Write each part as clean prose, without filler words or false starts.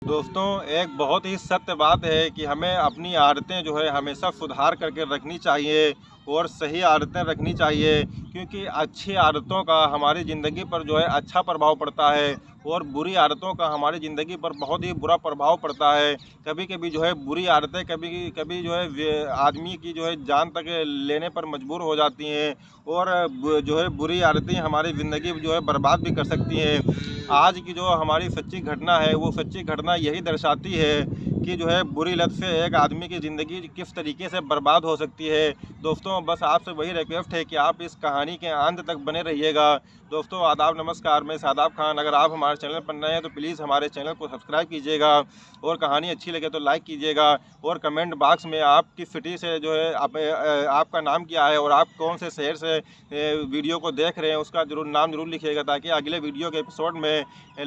दोस्तों, एक बहुत ही सत्य बात है कि हमें अपनी आदतें जो है हमेशा सुधार करके रखनी चाहिए और सही आदतें रखनी चाहिए, क्योंकि अच्छी आदतों का हमारी ज़िंदगी पर जो है अच्छा प्रभाव पड़ता है और बुरी आदतों का हमारी ज़िंदगी पर बहुत ही बुरा प्रभाव पड़ता है। कभी-कभी जो है बुरी आदतें कभी कभी जो है आदमी की जो है जान तक लेने पर मजबूर हो जाती हैं और जो है बुरी आदतें हमारी ज़िंदगी जो है बर्बाद भी कर सकती हैं। आज की जो हमारी सच्ची घटना है, वो सच्ची घटना यही दर्शाती है कि जो है बुरी लत से एक आदमी की ज़िंदगी किस तरीके से बर्बाद हो सकती है। दोस्तों, बस आपसे वही रिक्वेस्ट है कि आप इस कहानी के अंत तक बने रहिएगा। दोस्तों, आदाब, नमस्कार, मैं शादाब खान। अगर आप हमारे चैनल पर नए हैं तो प्लीज़ हमारे चैनल को सब्सक्राइब कीजिएगा और कहानी अच्छी लगे तो लाइक कीजिएगा और कमेंट बॉक्स में आपकी सिटी से जो है आपका नाम क्या है और आप कौन से शहर से वीडियो को देख रहे हैं उसका नाम ज़रूर लिखिएगा, ताकि अगले वीडियो के एपिसोड में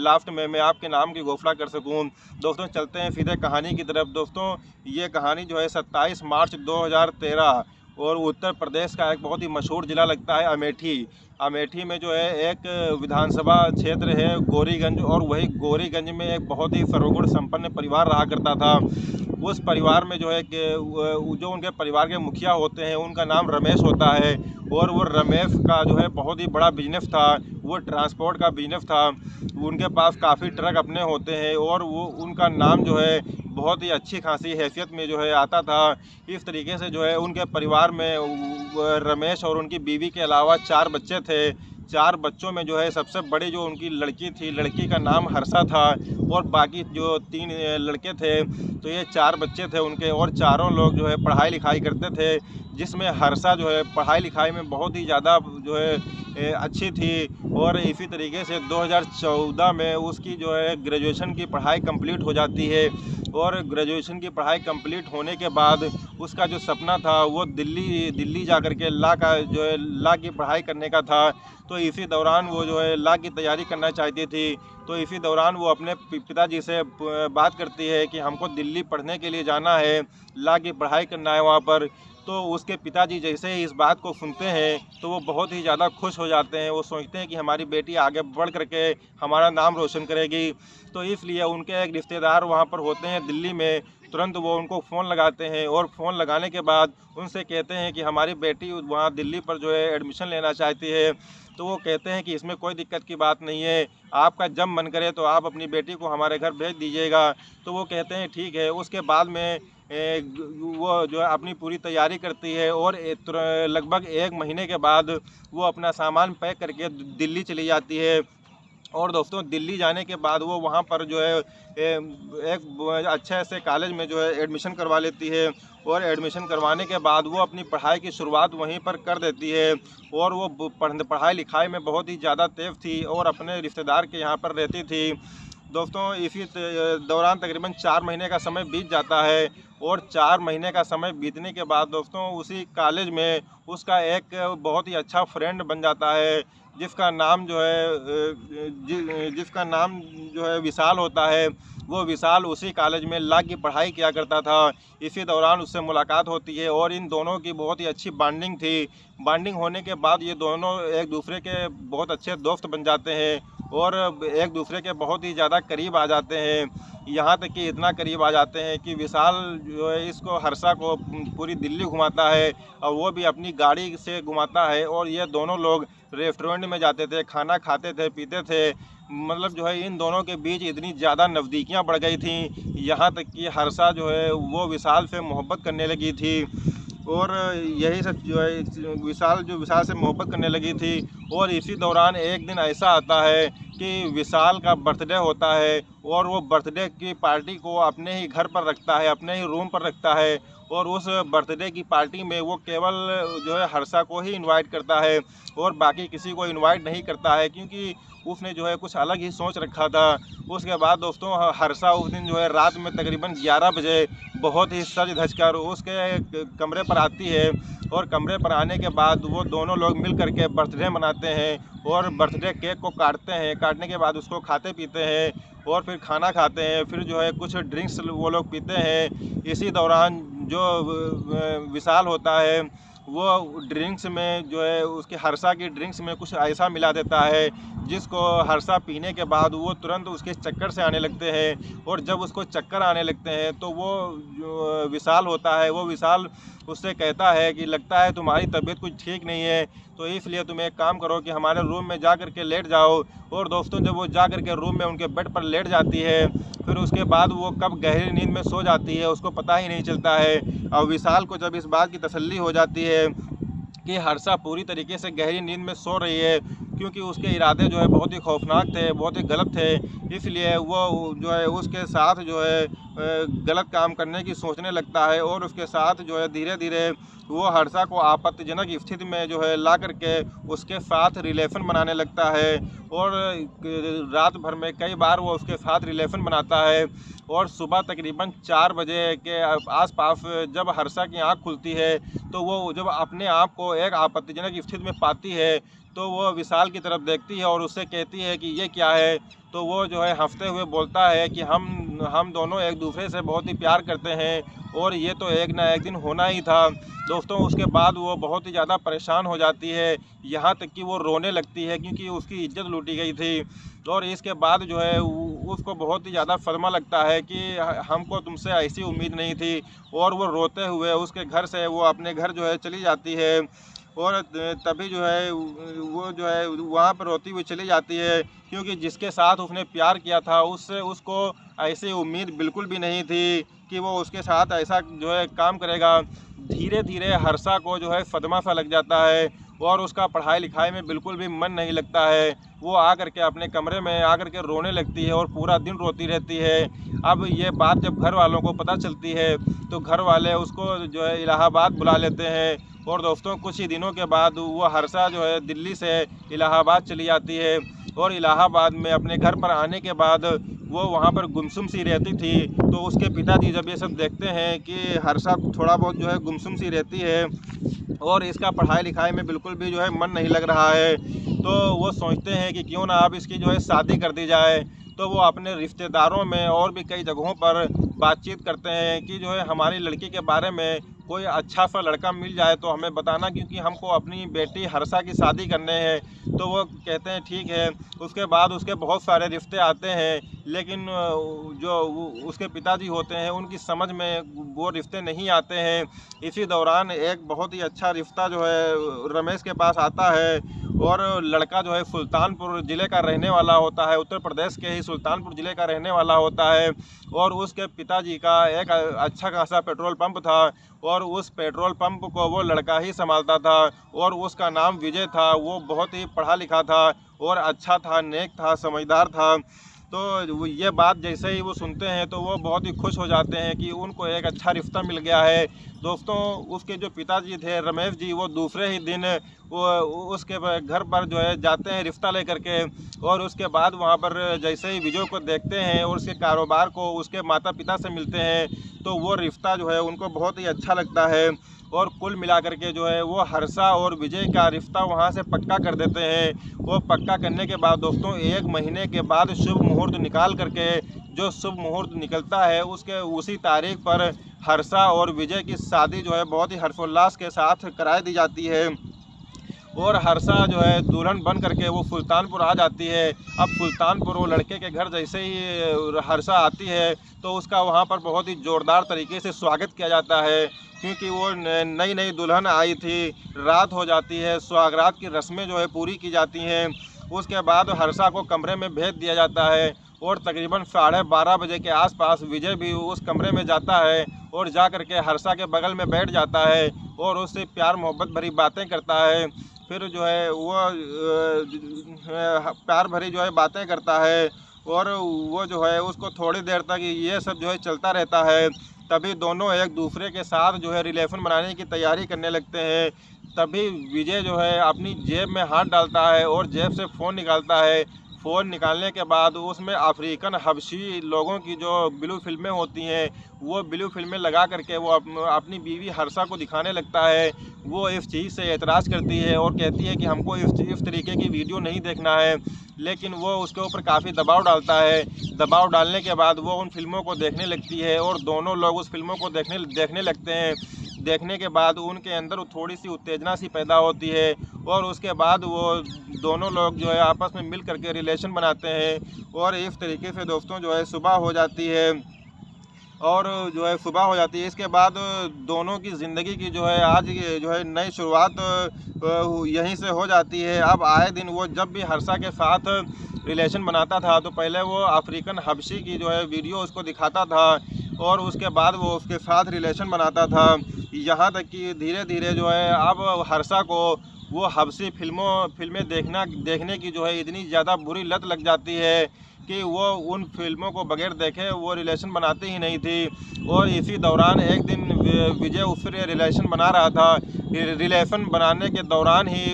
लास्ट में मैं आपके नाम की घोषणा कर सकूं। दोस्तों, चलते हैं सीधे कहानी की तरफ। दोस्तों, ये कहानी जो है 27 मार्च 2013 और उत्तर प्रदेश का एक बहुत ही मशहूर ज़िला लगता है अमेठी। अमेठी में जो है एक विधानसभा क्षेत्र है गौरीगंज, और वही गौरीगंज में एक बहुत ही सर्वगुण संपन्न परिवार रहा करता था। उस परिवार में जो है कि जो उनके परिवार के मुखिया होते हैं उनका नाम रमेश होता है और वो रमेश का जो है बहुत ही बड़ा बिजनेस था, वो ट्रांसपोर्ट का बिजनेस था। उनके पास काफ़ी ट्रक अपने होते हैं और वो उनका नाम जो है बहुत ही अच्छी खासी हैसियत में जो है आता था। इस तरीके से जो है उनके परिवार में रमेश और उनकी बीवी के अलावा 4 बच्चे थे। 4 बच्चों में जो है सबसे बड़ी जो उनकी लड़की थी, लड़की का नाम हर्षा था और बाकी जो 3 लड़के थे। तो ये 4 बच्चे थे उनके और चारों लोग जो है पढ़ाई लिखाई करते थे, जिसमें हर्षा जो है पढ़ाई लिखाई में बहुत ही ज़्यादा जो है अच्छी थी। और इसी तरीके से 2014 में उसकी जो है ग्रेजुएशन की पढ़ाई कंप्लीट हो जाती है और ग्रेजुएशन की पढ़ाई कंप्लीट होने के बाद उसका जो सपना था वो दिल्ली जा कर के लॉ की पढ़ाई करने का था। तो इसी दौरान वो जो है लॉ की तैयारी करना चाहती थी। तो इसी दौरान वो अपने पिताजी से बात करती है कि हमको दिल्ली पढ़ने के लिए जाना है, लॉ की पढ़ाई करना है वहाँ पर। तो उसके पिताजी जैसे ही इस बात को सुनते हैं तो वो बहुत ही ज़्यादा खुश हो जाते हैं। वो सोचते हैं कि हमारी बेटी आगे बढ़ करके हमारा नाम रोशन करेगी। तो इसलिए उनके एक रिश्तेदार वहाँ पर होते हैं दिल्ली में। तुरंत वो उनको फ़ोन लगाते हैं और फ़ोन लगाने के बाद उनसे कहते हैं कि हमारी बेटी वहाँ दिल्ली पर जो है एडमिशन लेना चाहती है। तो वो कहते हैं कि इसमें कोई दिक्कत की बात नहीं है, आपका जब मन करे तो आप अपनी बेटी को हमारे घर भेज दीजिएगा। तो वो कहते हैं ठीक है। उसके बाद में वो जो है अपनी पूरी तैयारी करती है और लगभग 1 महीने के बाद वो अपना सामान पैक करके दिल्ली चली जाती है। और दोस्तों, दिल्ली जाने के बाद वो वहाँ पर जो है एक अच्छे से कॉलेज में जो है एडमिशन करवा लेती है और एडमिशन करवाने के बाद वो अपनी पढ़ाई की शुरुआत वहीं पर कर देती है। और वो पढ़ाई लिखाई में बहुत ही ज़्यादा तेज़ थी और अपने रिश्तेदार के यहाँ पर रहती थी। दोस्तों, इसी दौरान तकरीबन 4 महीने का समय बीत जाता है और 4 महीने का समय बीतने के बाद दोस्तों उसी कॉलेज में उसका एक बहुत ही अच्छा फ्रेंड बन जाता है, जिसका नाम जो है जिसका नाम जो है विशाल होता है। वो विशाल उसी कॉलेज में लॉ की पढ़ाई किया करता था। इसी दौरान उससे मुलाकात होती है और इन दोनों की बहुत ही अच्छी बॉन्डिंग थी। बॉन्डिंग होने के बाद ये दोनों एक दूसरे के बहुत अच्छे दोस्त बन जाते हैं और एक दूसरे के बहुत ही ज़्यादा करीब आ जाते हैं। यहाँ तक कि इतना करीब आ जाते हैं कि विशाल जो है इसको हर्षा को पूरी दिल्ली घुमाता है और वो भी अपनी गाड़ी से घुमाता है और ये दोनों लोग रेस्टोरेंट में जाते थे, खाना खाते थे, पीते थे। मतलब जो है इन दोनों के बीच इतनी ज़्यादा नज़दीकियाँ बढ़ गई थी, यहाँ तक कि हर्षा जो है वो विशाल से मोहब्बत करने लगी थी। और यही सब जो है विशाल से मोहब्बत करने लगी थी। और इसी दौरान एक दिन ऐसा आता है कि विशाल का बर्थडे होता है और वो बर्थडे की पार्टी को अपने ही घर पर रखता है, अपने ही रूम पर रखता है। और उस बर्थडे की पार्टी में वो केवल जो है हर्षा को ही इनवाइट करता है और बाकी किसी को इनवाइट नहीं करता है, क्योंकि उसने जो है कुछ अलग ही सोच रखा था। उसके बाद दोस्तों हर्षा उस दिन जो है रात में तकरीबन 11 बजे बहुत ही सज धज कर उसके कमरे पर आती है और कमरे पर आने के बाद वो दोनों लोग मिल करके बर्थडे मनाते हैं और बर्थडे केक को काटते हैं। काटने के बाद उसको खाते पीते हैं और फिर खाना खाते हैं, फिर जो है कुछ ड्रिंक्स वो लोग पीते हैं। इसी दौरान जो विशाल होता है वो ड्रिंक्स में जो है उसके हर्षा की ड्रिंक्स में कुछ ऐसा मिला देता है जिसको हर्षा पीने के बाद वो तुरंत उसके चक्कर से आने लगते हैं। और जब उसको चक्कर आने लगते हैं तो वो जो विशाल होता है, वो विशाल उससे कहता है कि लगता है तुम्हारी तबीयत कुछ ठीक नहीं है, तो इसलिए तुम एक काम करो कि हमारे रूम में जा कर के लेट जाओ। और दोस्तों जब वो जा कर के रूम में उनके बेड पर लेट जाती है, फिर उसके बाद वो कब गहरी नींद में सो जाती है उसको पता ही नहीं चलता है। और विशाल को जब इस बात की तसल्ली हो जाती है कि हर्षा पूरी तरीके से गहरी नींद में सो रही है, क्योंकि उसके इरादे जो है बहुत ही खौफनाक थे, बहुत ही गलत थे, इसलिए वो जो है उसके साथ जो है गलत काम करने की सोचने लगता है। और उसके साथ जो है धीरे धीरे वो हर्षा को आपत्तिजनक स्थिति में जो है ला करके उसके साथ रिलेशन बनाने लगता है। और रात भर में कई बार वो उसके साथ रिलेशन बनाता है। और सुबह तकरीबन 4 बजे के आसपास जब हर्षा की आंख खुलती है, तो वो जब अपने आप को एक आपत्तिजनक स्थिति में पाती है, तो वो विशाल की तरफ देखती है और उससे कहती है कि ये क्या है। तो वो जो है हंसते हुए बोलता है कि हम दोनों एक दूसरे से बहुत ही प्यार करते हैं और ये तो एक ना एक दिन होना ही था। दोस्तों उसके बाद वो बहुत ही ज़्यादा परेशान हो जाती है, यहाँ तक कि वो रोने लगती है क्योंकि उसकी इज्जत लूटी गई थी। और इसके बाद जो है उसको बहुत ही ज़्यादा सदमा लगता है कि हमको तुमसे ऐसी उम्मीद नहीं थी। और वो रोते हुए उसके घर से वो अपने घर जो है चली जाती है। और तभी जो है वो जो है वहाँ पर रोती हुई चली जाती है, क्योंकि जिसके साथ उसने प्यार किया था उससे उसको ऐसी उम्मीद बिल्कुल भी नहीं थी कि वो उसके साथ ऐसा जो है काम करेगा। धीरे धीरे हर्षा को जो है सदमा सा लग जाता है और उसका पढ़ाई लिखाई में बिल्कुल भी मन नहीं लगता है। वो आकर के अपने कमरे में आकर के रोने लगती है और पूरा दिन रोती रहती है। अब ये बात जब घर वालों को पता चलती है तो घर वाले उसको जो है इलाहाबाद बुला लेते हैं। और दोस्तों कुछ ही दिनों के बाद वो हर्षा जो है दिल्ली से इलाहाबाद चली जाती है। और इलाहाबाद में अपने घर पर आने के बाद वो वहाँ पर गुमसुम सी रहती थी। तो उसके पिताजी जब ये सब देखते हैं कि हर्षा थोड़ा बहुत जो है गुमसुम सी रहती है और इसका पढ़ाई लिखाई में बिल्कुल भी जो है मन नहीं लग रहा है, तो वो सोचते हैं कि क्यों ना अब इसकी जो है शादी कर दी जाए। तो वो अपने रिश्तेदारों में और भी कई जगहों पर बातचीत करते हैं कि जो है हमारी लड़की के बारे में कोई अच्छा सा लड़का मिल जाए तो हमें बताना, क्योंकि हमको अपनी बेटी हर्षा की शादी करने हैं। तो वो कहते हैं ठीक है। उसके बाद उसके बहुत सारे रिश्ते आते हैं, लेकिन जो उसके पिताजी होते हैं उनकी समझ में वो रिश्ते नहीं आते हैं। इसी दौरान एक बहुत ही अच्छा रिश्ता जो है रमेश के पास आता है और लड़का जो है सुल्तानपुर ज़िले का रहने वाला होता है, उत्तर प्रदेश के ही सुल्तानपुर ज़िले का रहने वाला होता है। और उसके पिताजी का एक अच्छा खासा पेट्रोल पंप था और उस पेट्रोल पंप को वो लड़का ही संभालता था। और उसका नाम विजय था। वो बहुत ही पढ़ा लिखा था और अच्छा था, नेक था, समझदार था। तो वो ये बात जैसे ही वो सुनते हैं तो वो बहुत ही खुश हो जाते हैं कि उनको एक अच्छा रिश्ता मिल गया है। दोस्तों उसके जो पिताजी थे रमेश जी, वो दूसरे ही दिन वो उसके घर पर जो है जाते हैं रिश्ता लेकर के। और उसके बाद वहाँ पर जैसे ही विजय को देखते हैं और उसके कारोबार को उसके माता पिता से मिलते हैं, तो वो रिश्ता जो है उनको बहुत ही अच्छा लगता है। और कुल मिलाकर के जो है वो हर्षा और विजय का रिश्ता वहाँ से पक्का कर देते हैं। वो पक्का करने के बाद दोस्तों 1 महीने के बाद शुभ मुहूर्त निकाल करके, जो शुभ मुहूर्त निकलता है उसके उसी तारीख पर हर्षा और विजय की शादी जो है बहुत ही हर्षोल्लास के साथ कराई दी जाती है। और हर्षा जो है दुल्हन बन करके वो सुल्तानपुर आ जाती है। अब सुल्तानपुर वो लड़के के घर जैसे ही हर्षा आती है तो उसका वहाँ पर बहुत ही ज़ोरदार तरीके से स्वागत किया जाता है, क्योंकि वो नई नई दुल्हन आई थी। रात हो जाती है, सुहागरात की रस्में जो है पूरी की जाती हैं। उसके बाद हर्षा को कमरे में भेज दिया जाता है और तकरीबन 12:30 बजे के आसपास विजय भी उस कमरे में जाता है और जा कर के हर्षा के बगल में बैठ जाता है और उससे प्यार मोहब्बत भरी बातें करता है। फिर जो है वो प्यार भरी जो है बातें करता है और वो जो है उसको थोड़ी देर तक ये सब जो है चलता रहता है। तभी दोनों एक दूसरे के साथ जो है रिलेशन बनाने की तैयारी करने लगते हैं। तभी विजय जो है अपनी जेब में हाथ डालता है और जेब से फ़ोन निकालता है। फ़ोन निकालने के बाद उसमें अफ्रीकन हबशी लोगों की जो ब्लू फिल्में होती हैं, वो ब्लू फिल्में लगा करके वो अपनी बीवी हर्षा को दिखाने लगता है। वो इस चीज़ से एतराज़ करती है और कहती है कि हमको इस तरीके की वीडियो नहीं देखना है, लेकिन वो उसके ऊपर काफ़ी दबाव डालता है। दबाव डालने के बाद वो उन फिल्मों को देखने लगती है और दोनों लोग उस फिल्मों को देखने लगते हैं। देखने के बाद उनके अंदर थोड़ी सी उत्तेजना सी पैदा होती है और उसके बाद वो दोनों लोग जो है आपस में मिल करके रिलेशन बनाते हैं और इस तरीके से दोस्तों जो है सुबह हो जाती है और जो है सुबह हो जाती है। इसके बाद दोनों की ज़िंदगी की जो है आज ये जो है नई शुरुआत यहीं से हो जाती है। अब आए दिन वो जब भी हर्षा के साथ रिलेशन बनाता था तो पहले वो अफ्रीकन हबशी की जो है वीडियो उसको दिखाता था और उसके बाद वो उसके साथ रिलेशन बनाता था। यहाँ तक कि धीरे धीरे जो है अब हर्षा को वो हबशी फिल्में देखने की जो है इतनी ज़्यादा बुरी लत लग जाती है कि वो उन फिल्मों को बगैर देखे वो रिलेशन बनाती ही नहीं थी। और इसी दौरान एक दिन विजय उससे रिलेशन बना रहा था। रिलेशन बनाने के दौरान ही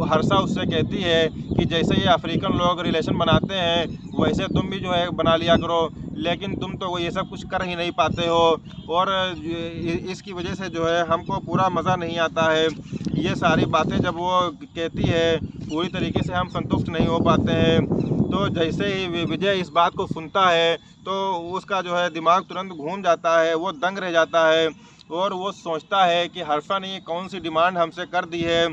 हर्षा उससे कहती है कि जैसे ये अफ्रीकन लोग रिलेशन बनाते हैं वैसे तुम भी जो है बना लिया करो, लेकिन तुम तो ये सब कुछ कर ही नहीं पाते हो और इसकी वजह से जो है हमको पूरा मज़ा नहीं आता है। ये सारी बातें जब वो कहती है पूरी तरीके से हम संतुष्ट नहीं हो पाते हैं। तो जैसे ही विजय इस बात को सुनता है तो उसका जो है दिमाग तुरंत घूम जाता है, वो दंग रह जाता है और वो सोचता है कि हर्षा ने कौन सी डिमांड हमसे कर दी है।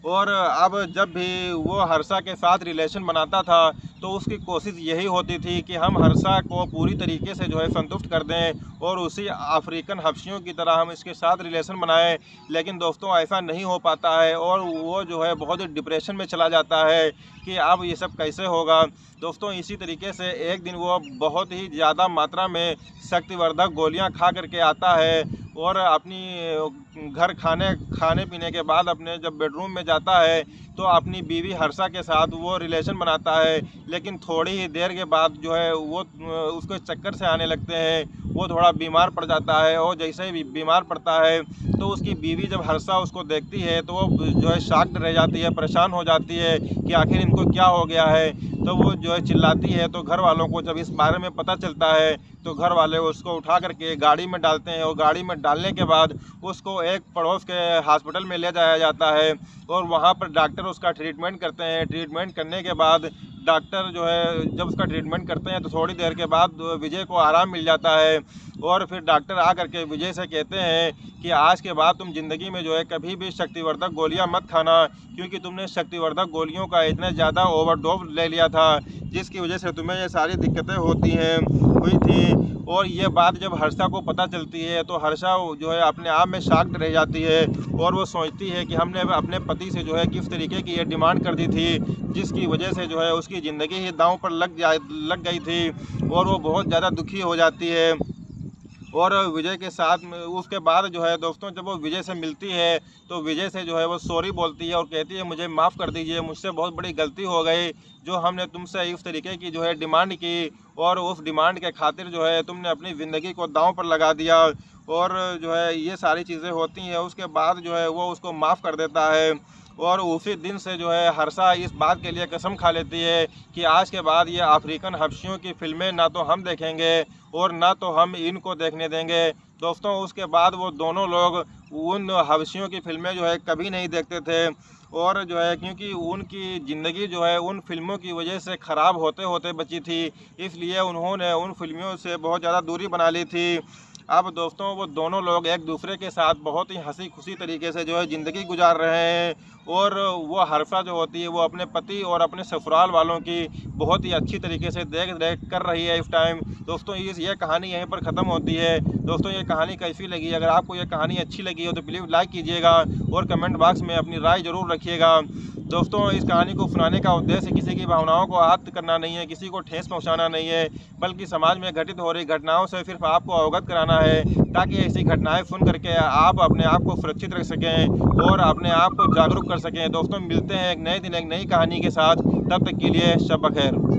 और अब जब भी वो हर्षा के साथ रिलेशन बनाता था तो उसकी कोशिश यही होती थी कि हम हर्षा को पूरी तरीके से जो है संतुष्ट कर दें और उसी अफ्रीकन हबशियों की तरह हम इसके साथ रिलेशन बनाएं। लेकिन दोस्तों ऐसा नहीं हो पाता है और वो जो है बहुत ही डिप्रेशन में चला जाता है कि अब ये सब कैसे होगा। दोस्तों इसी तरीके से एक दिन वो बहुत ही ज़्यादा मात्रा में शक्तिवर्धक गोलियां खा करके आता है और अपनी घर खाने पीने के बाद अपने जब बेडरूम में जाता है तो अपनी बीवी हर्षा के साथ वो रिलेशन बनाता है। लेकिन थोड़ी ही देर के बाद जो है वो उसको चक्कर से आने लगते हैं, वो थोड़ा बीमार पड़ जाता है और जैसे ही बीमार पड़ता है तो उसकी बीवी जब हर्षा उसको देखती है तो वो जो है शॉक्ड रह जाती है, परेशान हो जाती है कि आखिर इनको क्या हो गया है। तो वो जो है चिल्लाती है तो घर वालों को जब इस बारे में पता चलता है तो घर वाले उसको उठा करके गाड़ी में डालते हैं और गाड़ी में डालने के बाद उसको एक पड़ोस के हॉस्पिटल में ले जाया जाता है और वहाँ पर डॉक्टर उसका ट्रीटमेंट करते हैं। ट्रीटमेंट करने के बाद डॉक्टर जो है जब उसका ट्रीटमेंट करते हैं तो थोड़ी देर के बाद विजय को आराम मिल जाता है और फिर डॉक्टर आ करके विजय से कहते हैं कि आज के बाद तुम ज़िंदगी में जो है कभी भी शक्तिवर्धक गोलियां मत खाना, क्योंकि तुमने शक्तिवर्धक गोलियों का इतना ज़्यादा ओवरडोज ले लिया था जिसकी वजह से तुम्हें ये सारी दिक्कतें हुई थी। और ये बात जब हर्षा को पता चलती है तो हर्षा जो है अपने आप में शॉक्ड रह जाती है और वो सोचती है कि हमने अपने पति से जो है किस तरीके की ये डिमांड कर दी थी जिसकी वजह से जो है उसकी ज़िंदगी ही दांव पर लग गई थी और वो बहुत ज़्यादा दुखी हो जाती है। और विजय के साथ में उसके बाद जो है दोस्तों जब वो विजय से मिलती है तो विजय से जो है वो सॉरी बोलती है और कहती है मुझे माफ़ कर दीजिए, मुझसे बहुत बड़ी गलती हो गई जो हमने तुमसे इस तरीके की जो है डिमांड की और उस डिमांड के खातिर जो है तुमने अपनी ज़िंदगी को दांव पर लगा दिया और जो है ये सारी चीज़ें होती हैं। उसके बाद जो है वो उसको माफ़ कर देता है और उसी दिन से जो है हर्षा इस बात के लिए कसम खा लेती है कि आज के बाद ये अफ्रीकन हबशियों की फिल्में ना तो हम देखेंगे और ना तो हम इनको देखने देंगे। दोस्तों उसके बाद वो दोनों लोग उन हबशियों की फिल्में जो है कभी नहीं देखते थे और जो है क्योंकि उनकी ज़िंदगी जो है उन फिल्मों की वजह से ख़राब होते होते बची थी, इसलिए उन्होंने उन फिल्मों से बहुत ज़्यादा दूरी बना ली थी। अब दोस्तों वो दोनों लोग एक दूसरे के साथ बहुत ही हंसी खुशी तरीके से जो है ज़िंदगी गुजार रहे हैं और वो हर्षा जो होती है वो अपने पति और अपने ससुराल वालों की बहुत ही अच्छी तरीके से देख रेख कर रही है इस टाइम। दोस्तों ये कहानी यहीं पर ख़त्म होती है। दोस्तों ये कहानी कैसी लगी? अगर आपको ये कहानी अच्छी लगी हो तो प्लीज़ लाइक कीजिएगा और कमेंट बॉक्स में अपनी राय ज़रूर रखिएगा। दोस्तों इस कहानी को सुनाने का उद्देश्य किसी की भावनाओं को आहत करना नहीं है, किसी को ठेस पहुंचाना नहीं है, बल्कि समाज में घटित हो रही घटनाओं से सिर्फ आपको अवगत कराना है ताकि ऐसी घटनाएं सुन करके आप अपने आप को सुरक्षित रख सकें और अपने आप को जागरूक कर सकें। दोस्तों मिलते हैं एक नए दिन एक नई कहानी के साथ, तब तक के लिए शब बखैर।